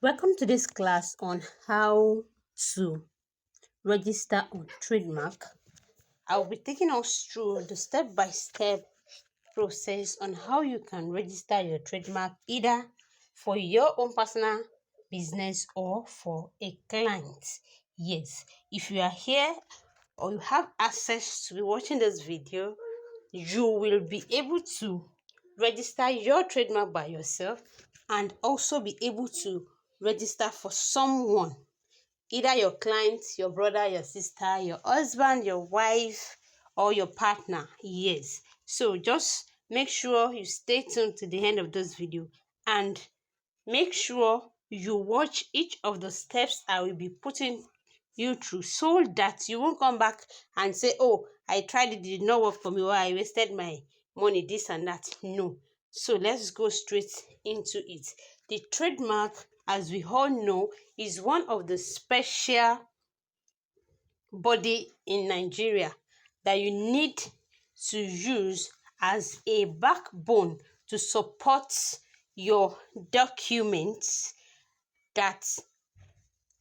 Welcome to this class on how to register on Trademark. I'll be taking us through the step-by-step process on how you can register your trademark either for your own personal business or for a client. Yes, if you are here or you have access to be watching this video, you will be able to register your trademark by yourself and also be able to register for someone, either your client, your brother, your sister, your husband, your wife, or your partner. Yes, so just make sure you stay tuned to the end of this video and make sure you watch each of the steps I will be putting you through so that you won't come back and say, oh, I tried it did not work for me, or I wasted my money, this and that. No. So let's go straight into it. The trademark, as we all know, is one of the special body in Nigeria that you need to use as a backbone to support your documents that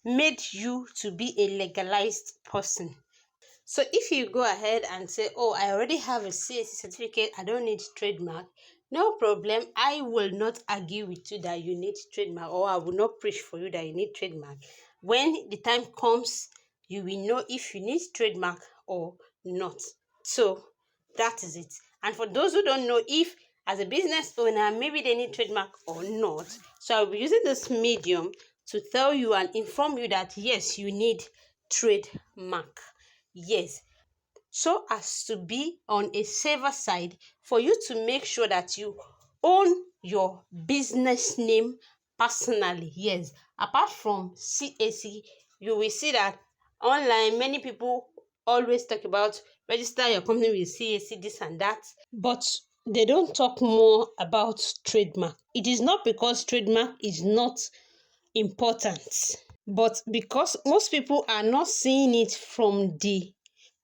made you to be a legalized person. So if you go ahead and say, oh, I already have a CAC certificate, I don't need trademark, no problem. I will not argue with you that you need trademark, or I will not preach for you that you need trademark. When the time comes, you will know if you need trademark or not. So that is it. And for those who don't know if as a business owner, maybe they need trademark or not, so I'll be using this medium to tell you and inform you that yes, you need trademark. Yes, so as to be on a safer side, for you to make sure that you own your business name personally. Yes, apart from CAC, you will see that online many people always talk about register your company with CAC, this and that, but they don't talk more about trademark. It is not because trademark is not important, but because most people are not seeing it from the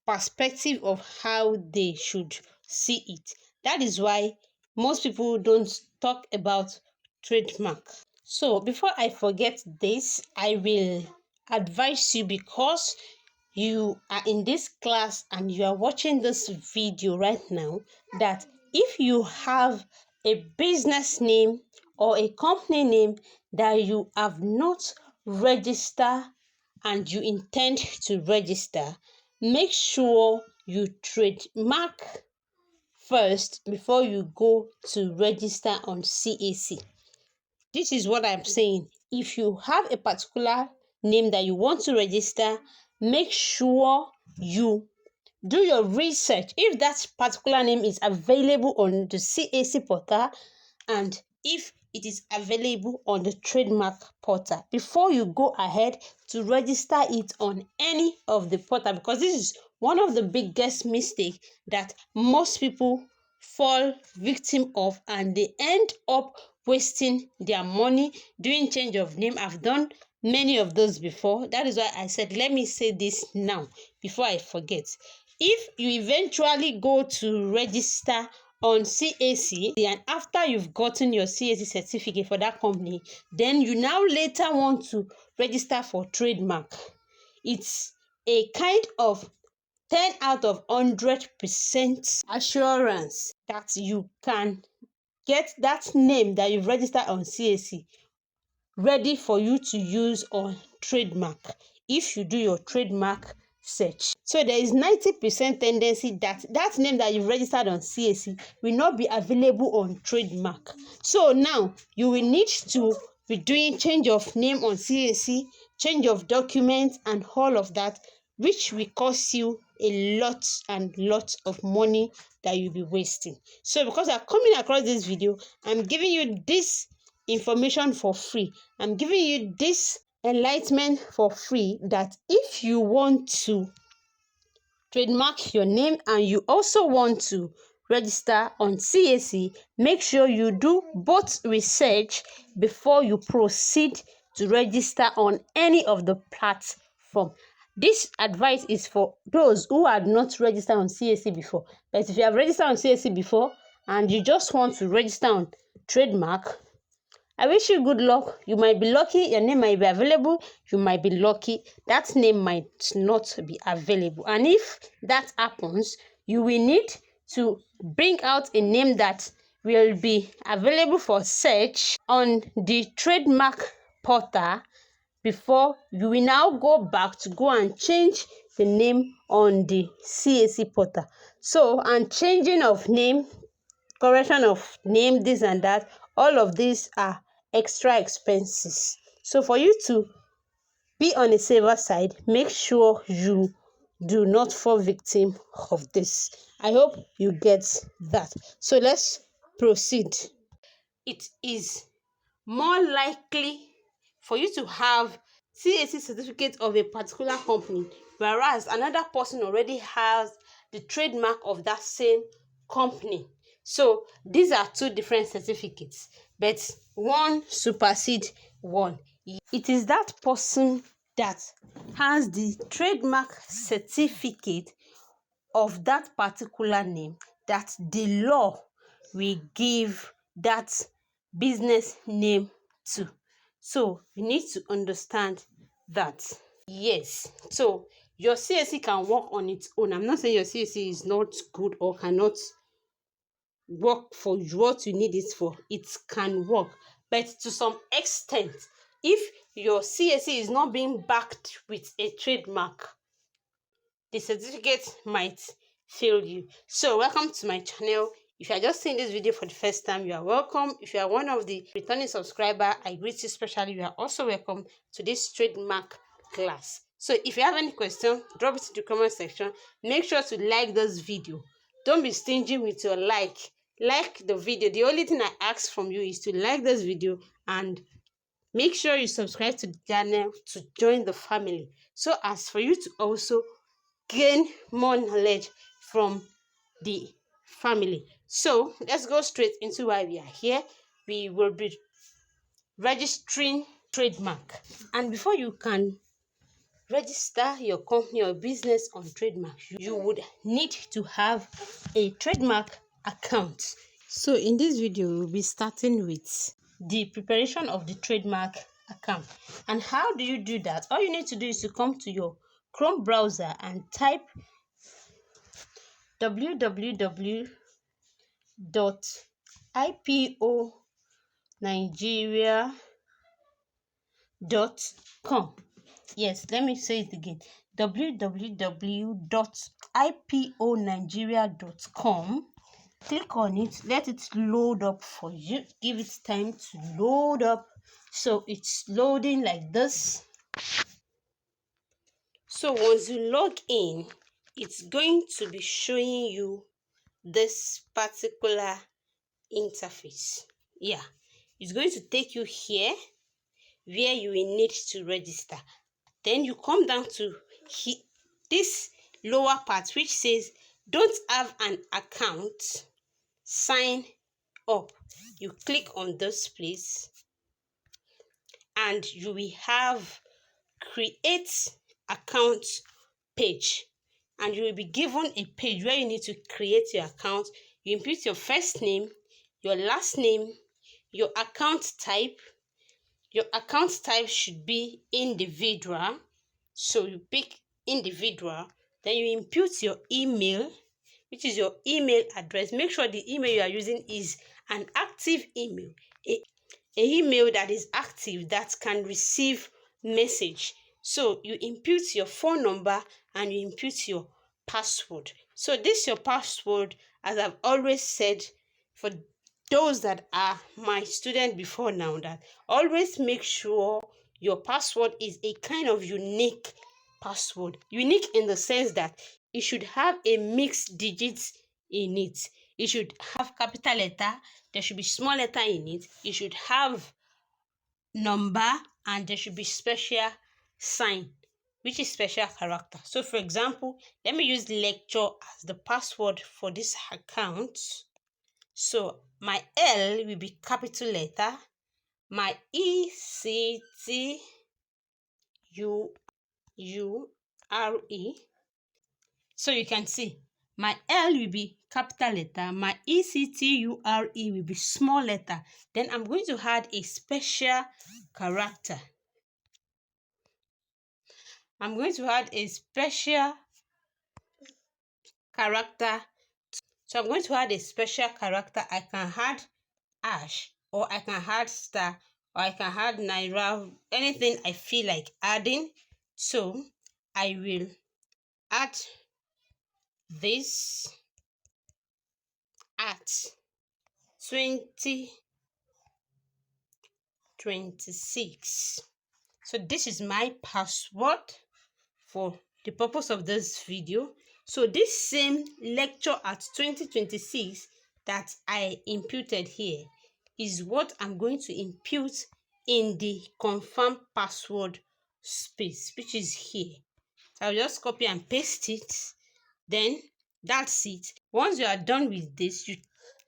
perspective of how they should see it. That is why most people don't talk about trademark. So before I forget this, I will advise you, because you are in this class and you are watching this video right now, that if you have a business name or a company name that you have not registered and you intend to register, make sure you trademark first before you go to register on CAC. This is what I'm saying. If you have a particular name that you want to register, make sure you do your research if that particular name is available on the CAC portal and if it is available on the trademark portal before you go ahead to register it on any of the portal, because this is one of the biggest mistakes that most people fall victim of, and they end up wasting their money doing change of name. I've done many of those before. That is why I said let me say this now before I forget. If you eventually go to register on CAC and after you've gotten your CAC certificate for that company, then you now later want to register for trademark, it's a kind of 10 out of 100% assurance that you can get that name that you've registered on CAC ready for you to use on trademark if you do your trademark search. So there is 90% tendency that that name that you've registered on CAC will not be available on trademark. So now you will need to be doing change of name on CAC, change of documents and all of that, which will cost you a lot and lot of money that you'll be wasting. So because I'm coming across this video, I'm giving you this information for free. I'm giving you this enlightenment for free, that if you want to trademark your name and you also want to register on CAC, make sure you do both research before you proceed to register on any of the platform. This advice is for those who had not registered on CAC before. But if you have registered on CAC before and you just want to register on trademark, I wish you good luck. You might be lucky, your name might be available, you might be lucky, that name might not be available. And if that happens, you will need to bring out a name that will be available for search on the trademark portal before you will now go back to go and change the name on the CAC portal. So, and changing of name, correction of name, this and that, all of these are extra expenses. So for you to be on a safer side, make sure you do not fall victim of this. I hope you get that. So let's proceed. It is more likely for you to have CAC certificate of a particular company, whereas another person already has the trademark of that same company. So these are two different certificates, but one supersedes one. It is that person that has the trademark certificate of that particular name that the law will give that business name to. So you need to understand that. Yes, so your CAC can work on its own. I'm not saying your CAC is not good or cannot work for what you need it for. It can work, but to some extent, if your CAC is not being backed with a trademark, the certificate might fail you. So welcome to my channel. If you are just seeing this video for the first time, you are welcome. If you are one of the returning subscriber, I greet you especially. You are also welcome to this trademark class. So if you have any question, drop it in the comment section. Make sure to like this video. Don't be stingy with your like the video. The only thing I ask from you is to like this video and make sure you subscribe to the channel to join the family, so as for you to also gain more knowledge from the family. So let's go straight into why we are here. We will be registering trademark, and before you can register your company or business on trademark, you would need to have a trademark account. So in this video, we'll be starting with the preparation of the trademark account. And how do you do that? All you need to do is to come to your Chrome browser and type www.iponigeria.com. Yes, let me say it again. www.iponigeria.com. Click on it, let it load up for you. Give it time to load up. So it's loading like this. So once you log in, it's going to be showing you this particular interface. Yeah, it's going to take you here where you will need to register. Then you come down to this lower part which says don't have an account, sign up. You click on this place and you will have create account page, and you will be given a page where you need to create your account. You input your first name, your last name, your account type. Your account type should be individual, so you pick individual. Then you input your email, which is your email address. Make sure the email you are using is an active email, a email that is active, that can receive message. So you input your phone number and you input your password. So this your password, as I've always said, for those that are my student before now, that always make sure your password is a kind of unique password. Unique in the sense that it should have a mixed digits in it. It should have capital letter, there should be small letter in it, it should have number, and there should be special sign, which is special character. So for example, let me use lecture as the password for this account. So my L will be capital letter, my E C T U R E. So you can see My L will be capital letter, my ECTURE will be small letter. Then I'm going to add a special character. I'm going to add a special character. So I'm going to add a special character. I can add hash, or I can add star, or I can add naira, anything I feel like adding. So I will add this at 2026. So this is my password for the purpose of this video. So this same lecture at 2026 that I imputed here is what I'm going to impute in the confirm password space, which is here. So I'll just copy and paste it. Then that's it. Once you are done with this, you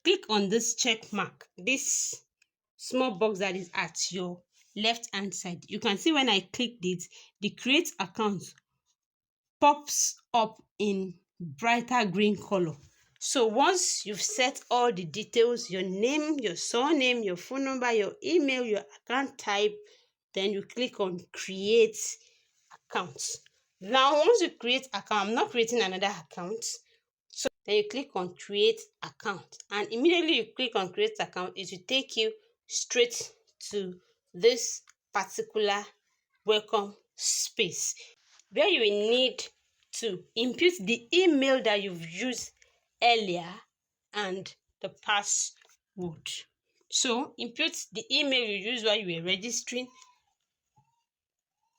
click on this check mark, this small box that is at your left hand side. You can see when I clicked it, the create account pops up in brighter green color. So once you've set all the details, your name, your surname, your phone number, your email, your account type, then you click on create account. Now once you create account, I'm not creating another account. So then you click on create account, and immediately you click on create account, it will take you straight to this particular welcome space where you will need to input the email that you've used earlier and the password. So input the email you used while you were registering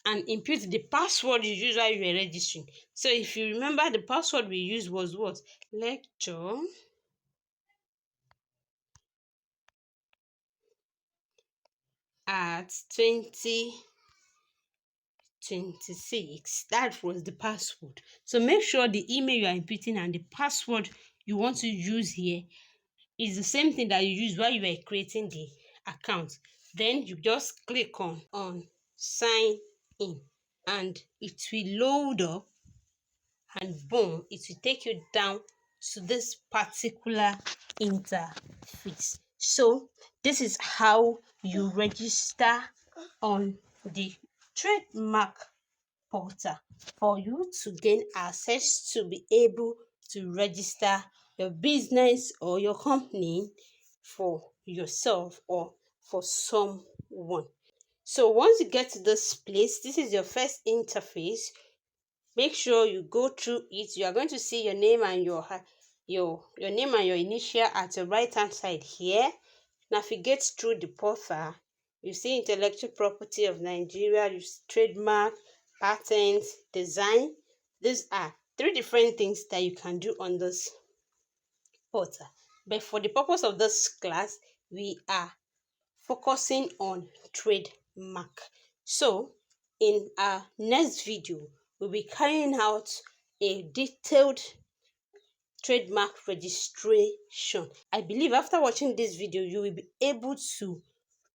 and input the password you used while you were registering. So if you remember, the password we used was what? Lecture at 2026. That was the password. So make sure the email you are inputting and the password you want to use here is the same thing that you used while you were creating the account. Then you just click on sign in, and it will load up, and boom, it will take you down to this particular interface. So this is how you register on the Trademark portal for you to gain access to be able to register your business or your company for yourself or for someone. So once you get to this place, this is your first interface. Make sure you go through it. You are going to see your name and your name and your initial at the right hand side here. Navigate through the portal. You see intellectual property of Nigeria, you see trademark, patents, design. These are three different things that you can do on this portal. But for the purpose of this class, we are focusing on trademark. So in our next video, we'll be carrying out a detailed trademark registration. I believe after watching this video, you will be able to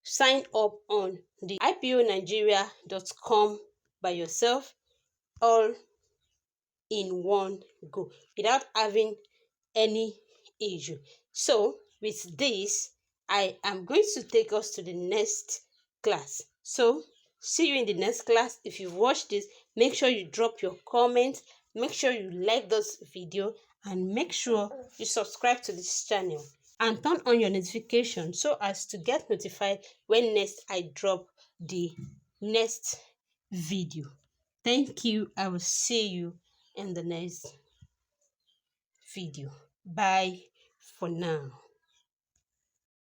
sign up on the IPONigeria.com by yourself, all in one go, without having any issue. So with this, I am going to take us to the next class. So see you in the next class. If you've watched this, make sure you drop your comment, make sure you like this video, and make sure you subscribe to this channel and turn on your notification so as to get notified when next I drop the next video. Thank you. I will see you in the next video. Bye for now.